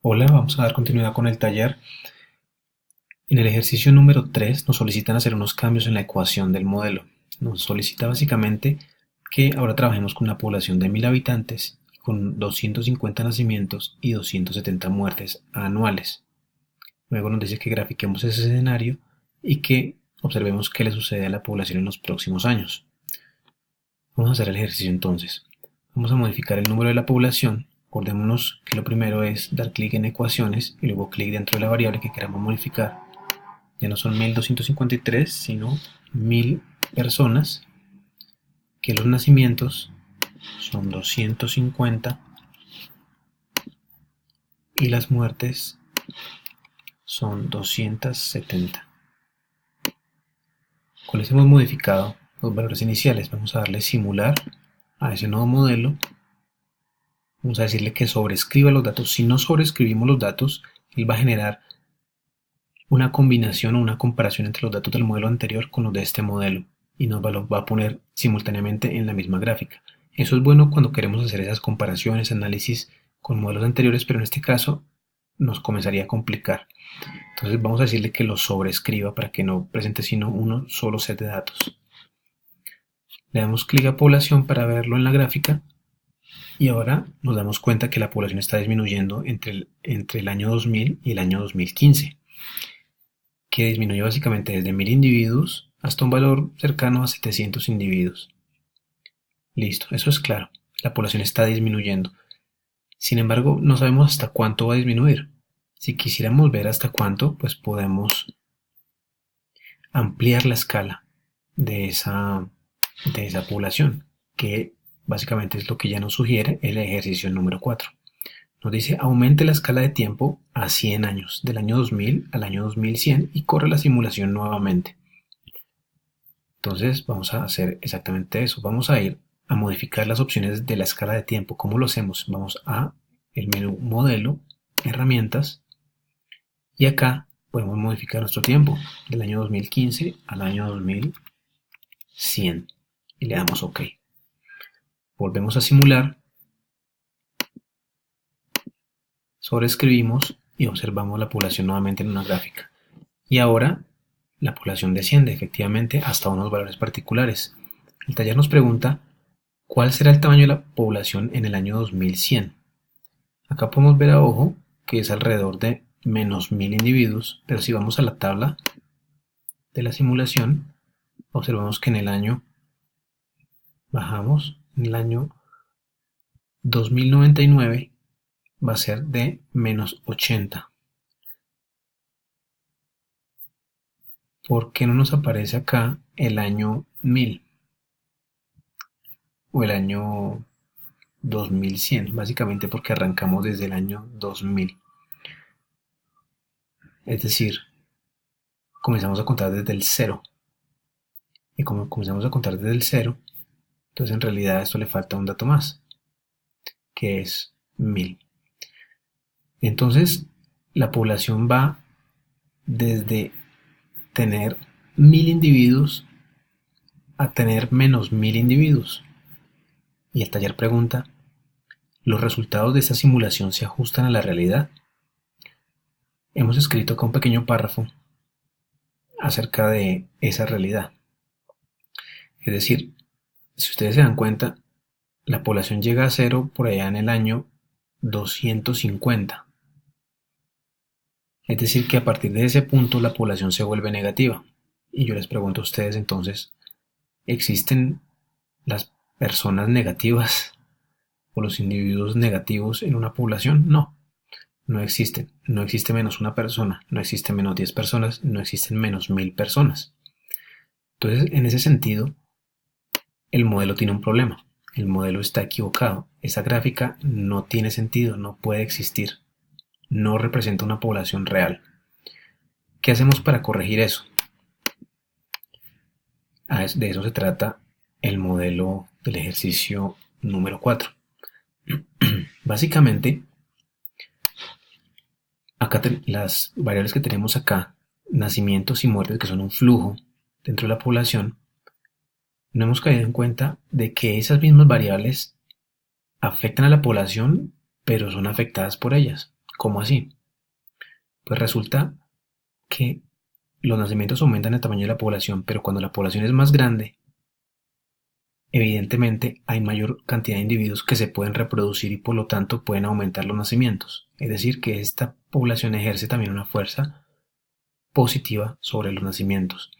Hola, vamos a dar continuidad con el taller. En el ejercicio número 3 nos solicitan hacer unos cambios en la ecuación del modelo. Nos solicita básicamente que ahora trabajemos con una población de 1000 habitantes, con 250 nacimientos y 270 muertes anuales. Luego nos dice que grafiquemos ese escenario y que observemos qué le sucede a la población en los próximos años. Vamos a hacer el ejercicio entonces. Vamos a modificar el número de la población. Acordémonos que lo primero es dar clic en ecuaciones y luego clic dentro de la variable que queramos modificar. Ya no son 1253, sino 1000 personas, que los nacimientos son 250 y las muertes son 270. Con eso hemos modificado los valores iniciales. Vamos a darle simular a ese nuevo modelo. Vamos a decirle que sobrescriba los datos. Si no sobrescribimos los datos, él va a generar una combinación o una comparación entre los datos del modelo anterior con los de este modelo y nos va a poner simultáneamente en la misma gráfica. Eso es bueno cuando queremos hacer esas comparaciones, análisis con modelos anteriores, pero en este caso nos comenzaría a complicar. Entonces vamos a decirle que lo sobrescriba para que no presente sino un solo set de datos. Le damos clic a población para verlo en la gráfica y ahora nos damos cuenta que la población está disminuyendo entre el año 2000 y el año 2015, que disminuye básicamente desde 1000 individuos hasta un valor cercano a 700 individuos. Listo, eso es claro, la población está disminuyendo. Sin embargo, no sabemos hasta cuánto va a disminuir. Si quisiéramos ver hasta cuánto, pues podemos ampliar la escala de esa población, que básicamente es lo que ya nos sugiere el ejercicio número 4. Nos dice aumente la escala de tiempo a 100 años, del año 2000 al año 2100 y corre la simulación nuevamente. Entonces vamos a hacer exactamente eso. Vamos a ir a modificar las opciones de la escala de tiempo. ¿Cómo lo hacemos? Vamos a el menú modelo, herramientas y acá podemos modificar nuestro tiempo del año 2015 al año 2100 y le damos OK. Volvemos a simular, sobreescribimos y observamos la población nuevamente en una gráfica. Y ahora la población desciende efectivamente hasta unos valores particulares. El taller nos pregunta ¿cuál será el tamaño de la población en el año 2100? Acá podemos ver a ojo que es alrededor de menos 1000 individuos, pero si vamos a la tabla de la simulación, observamos que en el año, bajamos, en el año 2099 va a ser de menos 80. ¿Por qué no nos aparece acá el año 1000? O el año 2100, básicamente porque arrancamos desde el año 2000. Es decir, comenzamos a contar desde el 0. Y como comenzamos a contar desde el 0, entonces en realidad a esto le falta un dato más, que es 1000. Entonces la población va desde tener 1000 individuos a tener menos 1000 individuos. Y el taller pregunta, ¿los resultados de esta simulación se ajustan a la realidad? Hemos escrito acá un pequeño párrafo acerca de esa realidad. Es decir, si ustedes se dan cuenta, la población llega a cero por allá en el año 250. Es decir, que a partir de ese punto la población se vuelve negativa. Y yo les pregunto a ustedes entonces, ¿existen las personas negativas o los individuos negativos en una población? No, no existen. No existe menos una persona, no existe menos 10 personas, no existen menos 1000 personas. Entonces, en ese sentido, el modelo tiene un problema. El modelo está equivocado. Esa gráfica no tiene sentido, no puede existir. No representa una población real. ¿Qué hacemos para corregir eso? De eso se trata el modelo del ejercicio número 4. Básicamente, acá las variables que tenemos acá, nacimientos y muertes, que son un flujo dentro de la población, no hemos caído en cuenta de que esas mismas variables afectan a la población, pero son afectadas por ellas. ¿Cómo así? Pues resulta que los nacimientos aumentan el tamaño de la población, pero cuando la población es más grande, evidentemente hay mayor cantidad de individuos que se pueden reproducir y por lo tanto pueden aumentar los nacimientos. Es decir, que esta población ejerce también una fuerza positiva sobre los nacimientos.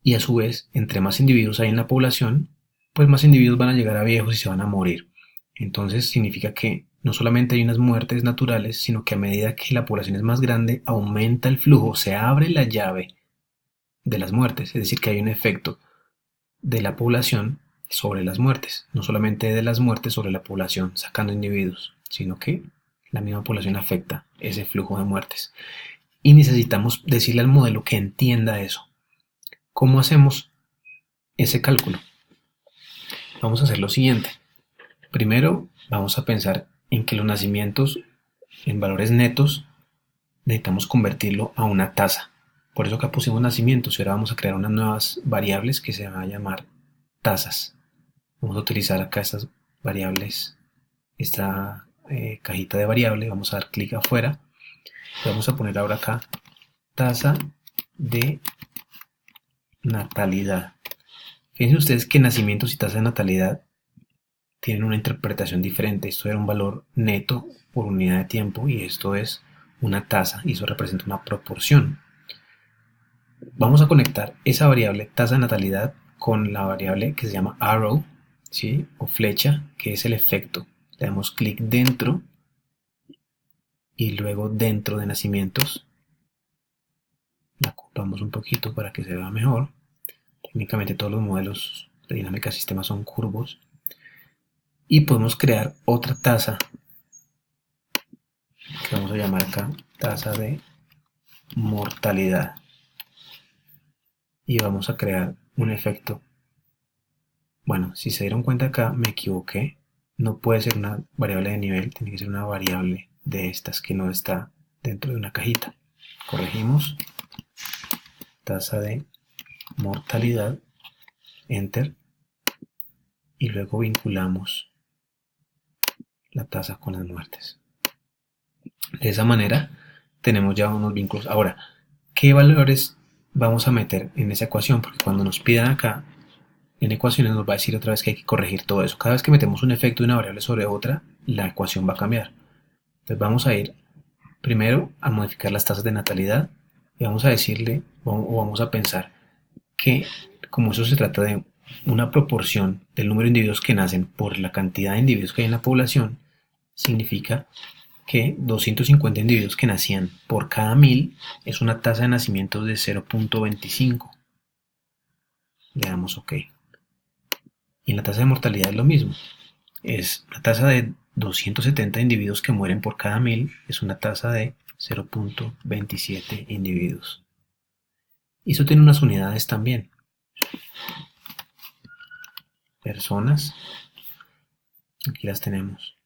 Y a su vez, entre más individuos hay en la población, pues más individuos van a llegar a viejos y se van a morir. Entonces significa que no solamente hay unas muertes naturales, sino que a medida que la población es más grande, aumenta el flujo, se abre la llave de las muertes. Es decir, que hay un efecto de la población sobre las muertes, no solamente de las muertes sobre la población sacando individuos, sino que la misma población afecta ese flujo de muertes. Y necesitamos decirle al modelo que entienda eso. ¿Cómo hacemos ese cálculo? Vamos a hacer lo siguiente. Primero vamos a pensar en que los nacimientos en valores netos necesitamos convertirlo a una tasa. Por eso acá pusimos nacimientos y ahora vamos a crear unas nuevas variables que se van a llamar tasas. Vamos a utilizar acá estas variables, esta cajita de variable, vamos a dar clic afuera y vamos a poner ahora acá tasa de natalidad. Fíjense ustedes que nacimientos y tasa de natalidad tienen una interpretación diferente. Esto era un valor neto por unidad de tiempo y esto es una tasa y eso representa una proporción. Vamos a conectar esa variable tasa de natalidad con la variable que se llama arrow, ¿sí? O flecha, que es el efecto. Le damos clic dentro y luego dentro de nacimientos la ocupamos un poquito para que se vea mejor. Técnicamente todos los modelos de dinámica de sistemas son curvos. Y podemos crear otra tasa que vamos a llamar acá tasa de mortalidad. Y vamos a crear un efecto. Bueno, si se dieron cuenta acá me equivoqué. No puede ser una variable de nivel, tiene que ser una variable de estas que no está dentro de una cajita. Corregimos. Tasa de mortalidad. Enter. Y luego vinculamos la tasa con las muertes. De esa manera tenemos ya unos vínculos. Ahora, ¿qué valores vamos a meter en esa ecuación? Porque cuando nos pidan acá en ecuaciones nos va a decir otra vez que hay que corregir todo eso. Cada vez que metemos un efecto de una variable sobre otra, la ecuación va a cambiar. Entonces vamos a ir primero a modificar las tasas de natalidad y vamos a decirle o vamos a pensar que como eso se trata de una proporción del número de individuos que nacen por la cantidad de individuos que hay en la población, significa que 250 individuos que nacían por cada 1000 es una tasa de nacimientos de 0.25. Le damos OK. Y en la tasa de mortalidad es lo mismo. Es la tasa de 270 individuos que mueren por cada 1000 es una tasa de 0.27 individuos. Y eso tiene unas unidades también. Personas. Aquí las tenemos.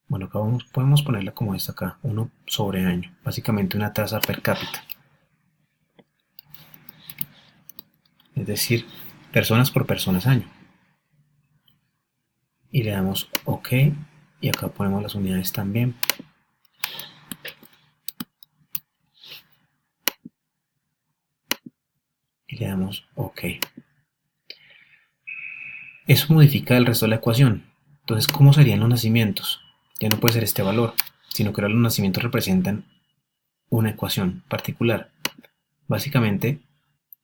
Bueno, acá podemos ponerla como esta acá, 1 sobre año, básicamente una tasa per cápita. Es decir, personas por personas año. Y le damos OK y acá ponemos las unidades también. Y le damos OK. Eso modifica el resto de la ecuación. Entonces, ¿cómo serían los nacimientos? Ya no puede ser este valor, sino que ahora los nacimientos representan una ecuación particular. Básicamente,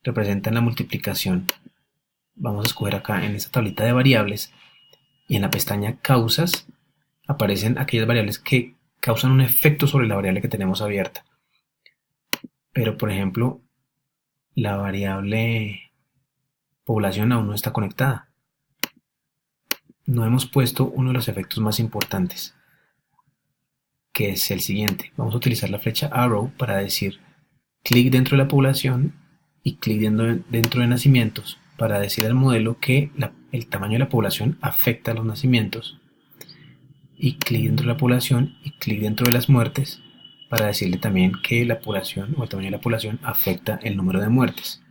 representan la multiplicación. Vamos a escoger acá en esta tablita de variables y en la pestaña causas aparecen aquellas variables que causan un efecto sobre la variable que tenemos abierta. Pero, por ejemplo, la variable población aún no está conectada. No hemos puesto uno de los efectos más importantes, que es el siguiente. Vamos a utilizar la flecha arrow para decir clic dentro de la población y clic dentro de nacimientos para decir al modelo que el tamaño de la población afecta a los nacimientos y clic dentro de la población y clic dentro de las muertes para decirle también que la población o el tamaño de la población afecta el número de muertes.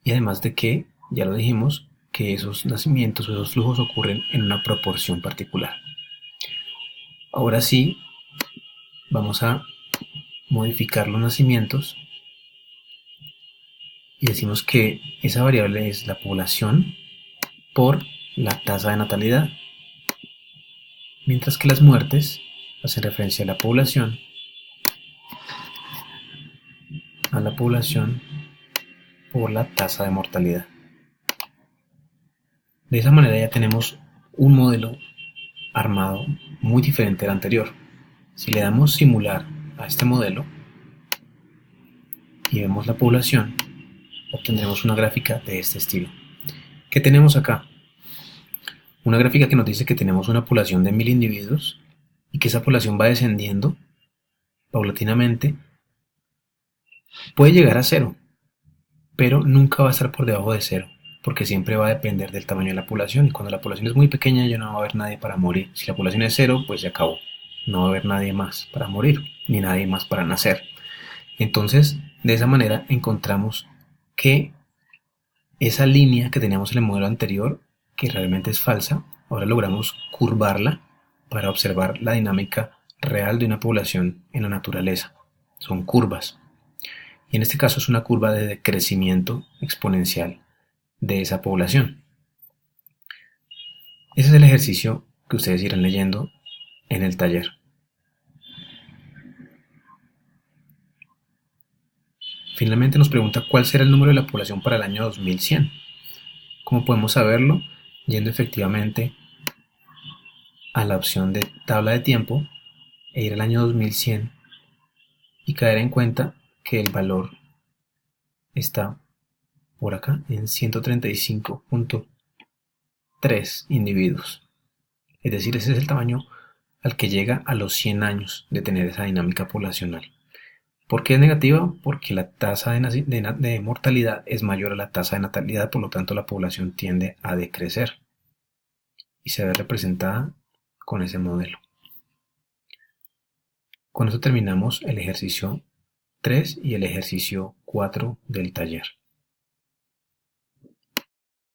Y además de que, ya lo dijimos, que esos nacimientos o esos flujos ocurren en una proporción particular. Ahora sí, vamos a modificar los nacimientos y decimos que esa variable es la población por la tasa de natalidad, mientras que las muertes hacen referencia a la población por la tasa de mortalidad. De esa manera ya tenemos un modelo armado muy diferente al anterior. Si le damos simular a este modelo y vemos la población, obtendremos una gráfica de este estilo. ¿Qué tenemos acá? Una gráfica que nos dice que tenemos una población de 1000 individuos y que esa población va descendiendo paulatinamente. Puede llegar a cero, pero nunca va a estar por debajo de cero, porque siempre va a depender del tamaño de la población, y cuando la población es muy pequeña ya no va a haber nadie para morir. Si la población es cero, pues se acabó. No va a haber nadie más para morir, ni nadie más para nacer. Entonces, de esa manera encontramos que esa línea que teníamos en el modelo anterior, que realmente es falsa, ahora logramos curvarla para observar la dinámica real de una población en la naturaleza. Son curvas. Y en este caso es una curva de decrecimiento exponencial de esa población. Ese es el ejercicio que ustedes irán leyendo en el taller. Finalmente nos pregunta cuál será el número de la población para el año 2100. ¿Cómo podemos saberlo? Yendo efectivamente a la opción de tabla de tiempo e ir al año 2100 y caer en cuenta que el valor está por acá en 135.3 individuos. Es decir, ese es el tamaño al que llega a los 100 años de tener esa dinámica poblacional. ¿Por qué es negativa? Porque la tasa de mortalidad es mayor a la tasa de natalidad, por lo tanto la población tiende a decrecer y se ve representada con ese modelo. Con esto terminamos el ejercicio 3 y el ejercicio 4 del taller.